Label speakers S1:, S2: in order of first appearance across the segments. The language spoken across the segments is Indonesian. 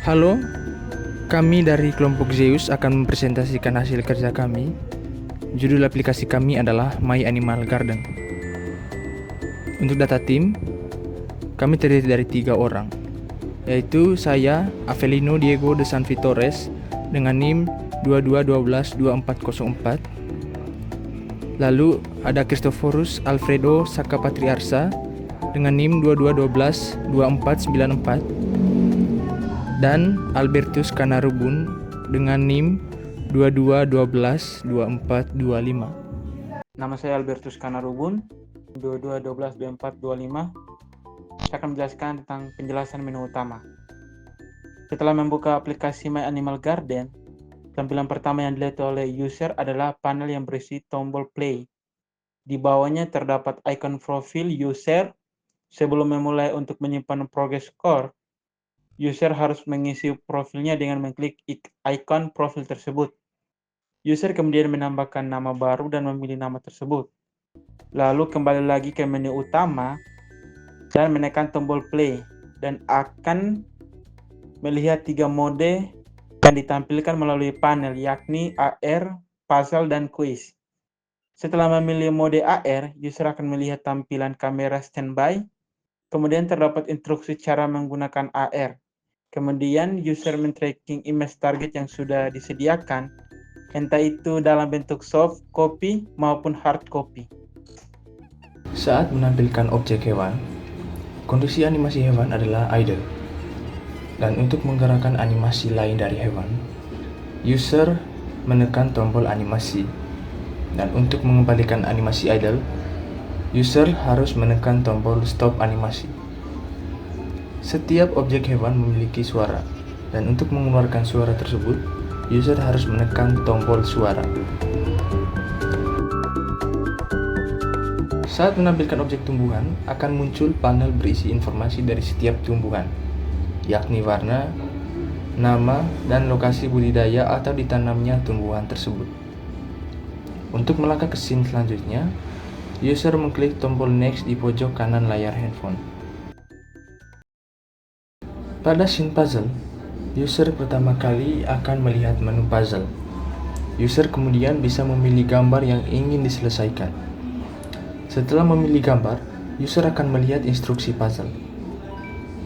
S1: Halo, kami dari kelompok Zeus akan mempresentasikan hasil kerja kami. Judul aplikasi kami adalah My Animal Garden. Untuk data tim, kami terdiri dari 3 orang, yaitu saya, Avelino Diego de San Vitores, dengan NIM 22122404. Lalu ada Christophorus Alfredo Saka Patriarsa dengan NIM 22122494 dan Albertus Kanarubun dengan NIM 22122425.
S2: Nama saya Albertus Kanarubun, 22122425. Saya akan menjelaskan tentang penjelasan menu utama. Setelah membuka aplikasi My Animal Garden, tampilan pertama yang dilihat oleh user adalah panel yang berisi tombol play. Di bawahnya terdapat icon profil user. Sebelum memulai untuk menyimpan progress score, user harus mengisi profilnya dengan mengklik icon profil tersebut. User kemudian menambahkan nama baru dan memilih nama tersebut. Lalu kembali lagi ke menu utama dan menekan tombol play dan akan melihat 3 mode yang ditampilkan melalui panel, yakni AR, puzzle, dan quiz. Setelah memilih mode AR, user akan melihat tampilan kamera standby. Kemudian terdapat instruksi cara menggunakan AR. Kemudian user men-tracking image target yang sudah disediakan, entah itu dalam bentuk soft copy maupun hard copy.
S1: Saat menampilkan objek hewan, kondisi animasi hewan adalah idle. Dan untuk menggerakkan animasi lain dari hewan, user menekan tombol animasi. Dan untuk mengembalikan animasi idle, user harus menekan tombol stop animasi. Setiap objek hewan memiliki suara, dan untuk mengeluarkan suara tersebut, user harus menekan tombol suara. Saat menampilkan objek tumbuhan, akan muncul panel berisi informasi dari setiap tumbuhan, yakni warna, nama, dan lokasi budidaya atau ditanamnya tumbuhan tersebut. Untuk melangkah ke scene selanjutnya, user mengklik tombol next di pojok kanan layar handphone. Pada scene puzzle, user pertama kali akan melihat menu puzzle. User kemudian bisa memilih gambar yang ingin diselesaikan. Setelah memilih gambar, user akan melihat instruksi puzzle.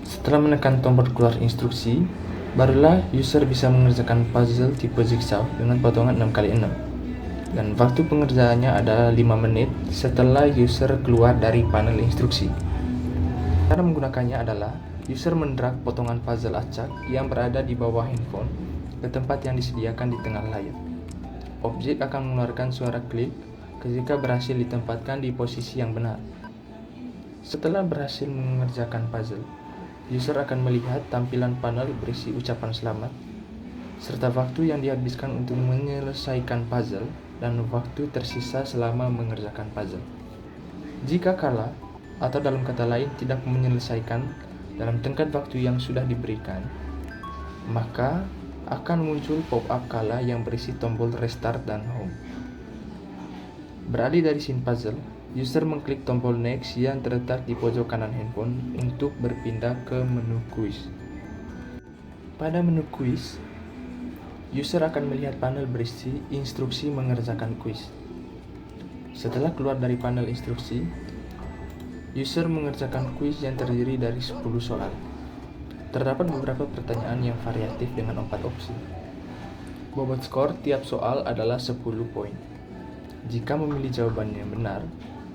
S1: Setelah menekan tombol keluar instruksi, barulah user bisa mengerjakan puzzle tipe jigsaw dengan potongan 6x6. Dan waktu pengerjaannya adalah 5 menit setelah user keluar dari panel instruksi. Cara menggunakannya adalah user mendrag potongan puzzle acak yang berada di bawah handphone ke tempat yang disediakan di tengah layar. Objek akan mengeluarkan suara klik ketika berhasil ditempatkan di posisi yang benar. Setelah berhasil mengerjakan puzzle, user akan melihat tampilan panel berisi ucapan selamat, serta waktu yang dihabiskan untuk menyelesaikan puzzle dan waktu tersisa selama mengerjakan puzzle. Jika kalah, atau dalam kata lain tidak menyelesaikan dalam tenggat waktu yang sudah diberikan, maka akan muncul pop-up kalah yang berisi tombol restart dan home. Beralih dari scene puzzle, user mengklik tombol next yang terletak di pojok kanan handphone untuk berpindah ke menu quiz. Pada menu quiz, user akan melihat panel berisi instruksi mengerjakan quiz. Setelah keluar dari panel instruksi, user mengerjakan quiz yang terdiri dari 10 soal. Terdapat beberapa pertanyaan yang variatif dengan 4 opsi. Bobot skor tiap soal adalah 10 poin. Jika memilih jawaban yang benar,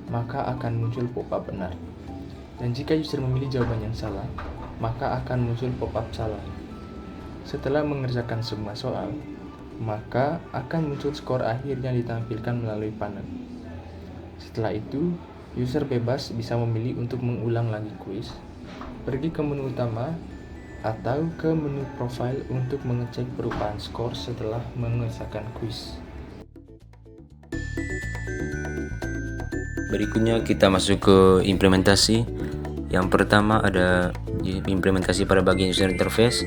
S1: maka akan muncul pop-up benar. Dan jika user memilih jawaban yang salah, maka akan muncul pop-up salah. Setelah mengerjakan semua soal, maka akan muncul skor akhir yang ditampilkan melalui panel. Setelah itu, user bebas bisa memilih untuk mengulang lagi quiz, pergi ke menu utama, atau ke menu profile untuk mengecek perubahan skor setelah mengerjakan quiz.
S3: Berikutnya kita masuk ke implementasi. Yang pertama ada implementasi pada bagian user interface.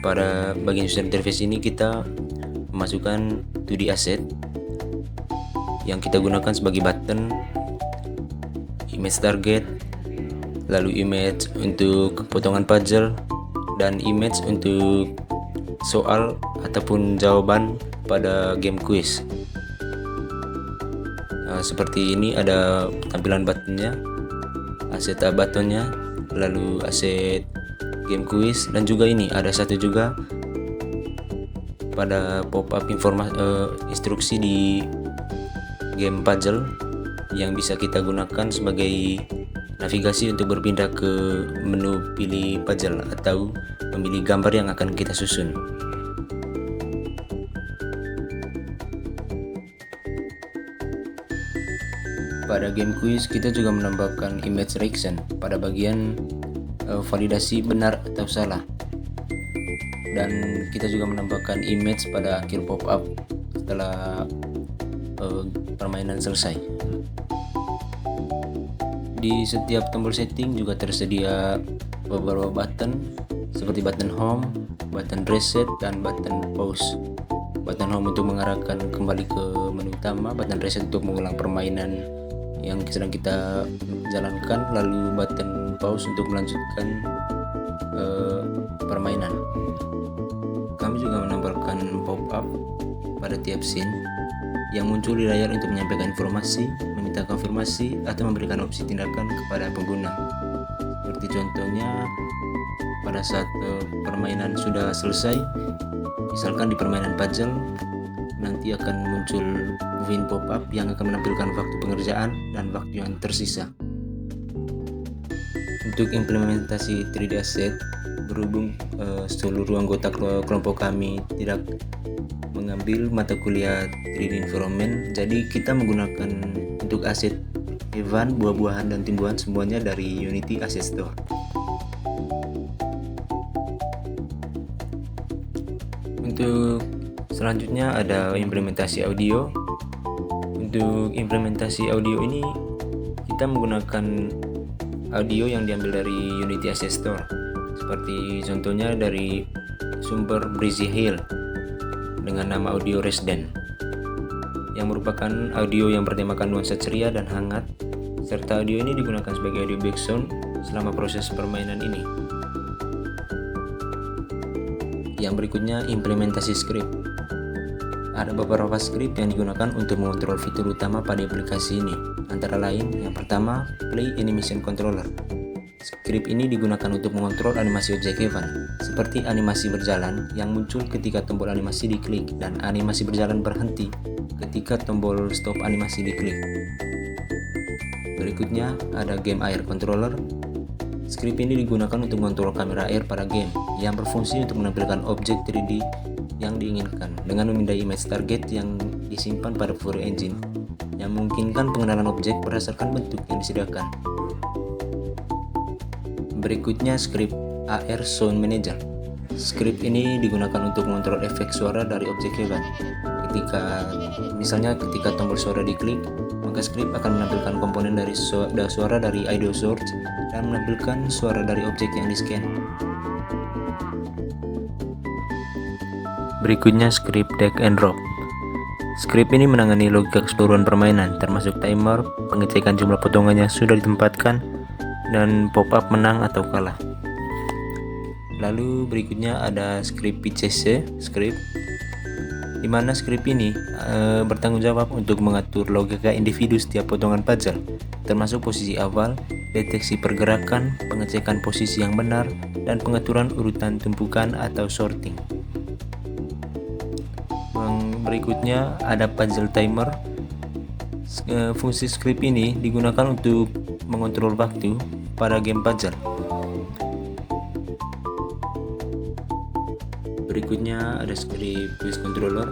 S3: Pada bagian user interface ini kita memasukkan 2D asset yang kita gunakan sebagai button, image target, lalu image untuk potongan puzzle, dan image untuk soal ataupun jawaban pada game quiz. Seperti ini ada tampilan buttonnya, aset buttonnya, lalu aset game quiz, dan juga ini ada satu juga pada pop-up instruksi di game puzzle yang bisa kita gunakan sebagai navigasi untuk berpindah ke menu pilih puzzle atau memilih gambar yang akan kita susun. Pada game quiz kita juga menambahkan image reaction pada bagian validasi benar atau salah, dan kita juga menambahkan image pada akhir pop-up setelah permainan selesai. Di setiap tombol setting juga tersedia beberapa button seperti button home, button reset, dan button pause. Button home untuk mengarahkan kembali ke menu utama, button reset untuk mengulang permainan yang sedang kita jalankan, lalu button pause untuk melanjutkan permainan. Kami juga menambahkan pop-up pada tiap scene yang muncul di layar untuk menyampaikan informasi, meminta konfirmasi, atau memberikan opsi tindakan kepada pengguna. Seperti contohnya pada saat permainan sudah selesai, misalkan di permainan puzzle, nanti akan muncul win pop-up yang akan menampilkan waktu pengerjaan dan waktu yang tersisa. Untuk implementasi 3D Asset, berhubung seluruh anggota kelompok kami tidak mengambil mata kuliah 3D Environment, jadi kita menggunakan untuk aset hewan, buah-buahan, dan tumbuhan semuanya dari Unity Asset Store. Untuk selanjutnya ada implementasi audio. Untuk implementasi audio ini kita menggunakan audio yang diambil dari Unity Asset Store, seperti contohnya dari sumber Breezy Hill dengan nama audio Resident, yang merupakan audio yang bertemakan nuansa ceria dan hangat, serta audio ini digunakan sebagai audio background selama proses permainan ini. Yang berikutnya implementasi script. Ada beberapa script yang digunakan untuk mengontrol fitur utama pada aplikasi ini, antara lain yang pertama, Play Animation Controller. Script ini digunakan untuk mengontrol animasi objek hewan, seperti animasi berjalan yang muncul ketika tombol animasi diklik dan animasi berjalan berhenti ketika tombol stop animasi diklik. Berikutnya ada Game Air Controller. Script ini digunakan untuk mengontrol kamera air pada game yang berfungsi untuk menampilkan objek 3D yang diinginkan dengan memindai image target yang disimpan pada Fourier Engine yang memungkinkan pengenalan objek berdasarkan bentuk yang disediakan. Berikutnya script AR Sound Manager. Script ini digunakan untuk mengontrol efek suara dari objek hewan. Misalnya ketika tombol suara diklik, maka script akan menampilkan komponen dari suara dari audio source dan menampilkan suara dari objek yang di-scan. Berikutnya script Drag and Drop. Script ini menangani logika keseluruhan permainan, termasuk timer, pengecekan jumlah potongannya sudah ditempatkan, dan pop-up menang atau kalah. Lalu berikutnya ada script PCC script, di mana script ini bertanggung jawab untuk mengatur logika individu setiap potongan puzzle, termasuk posisi awal, deteksi pergerakan, pengecekan posisi yang benar, dan pengaturan urutan tumpukan atau sorting. Berikutnya ada puzzle timer. Fungsi script ini digunakan untuk mengontrol waktu pada game puzzle. Berikutnya ada script quiz controller.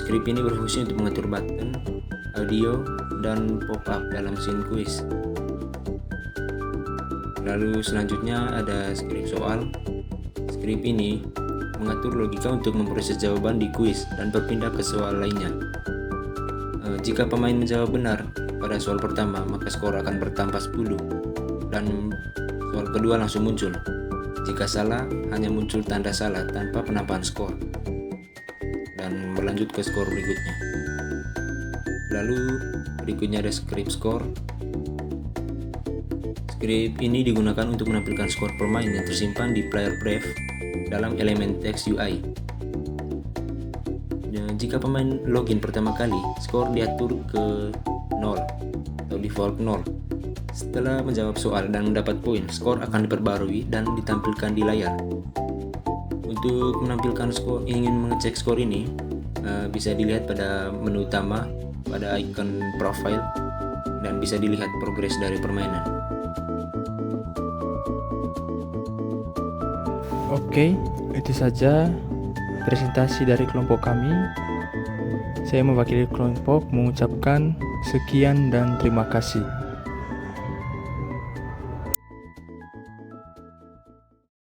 S3: Script ini berfungsi untuk mengatur button, audio, dan pop-up dalam scene quiz. Lalu selanjutnya ada script soal. Script ini mengatur logika untuk memproses jawaban di quiz dan berpindah ke soal lainnya. Jika pemain menjawab benar pada soal pertama, maka skor akan bertambah 10 dan soal kedua langsung muncul. Jika salah, hanya muncul tanda salah tanpa penambahan skor dan berlanjut ke skor berikutnya. Lalu berikutnya ada script score. Script ini digunakan untuk menampilkan skor pemain yang tersimpan di player pref dalam elemen text UI. Dan jika pemain login pertama kali, skor diatur ke 0 atau default 0. Setelah menjawab soal dan mendapat poin, skor akan diperbarui dan ditampilkan di layar. Untuk menampilkan skor, ingin mengecek skor ini, bisa dilihat pada menu utama, pada icon profile, dan bisa dilihat progres dari permainan.
S1: Oke, itu saja presentasi dari kelompok kami. Saya mewakili kelompok mengucapkan sekian dan terima kasih.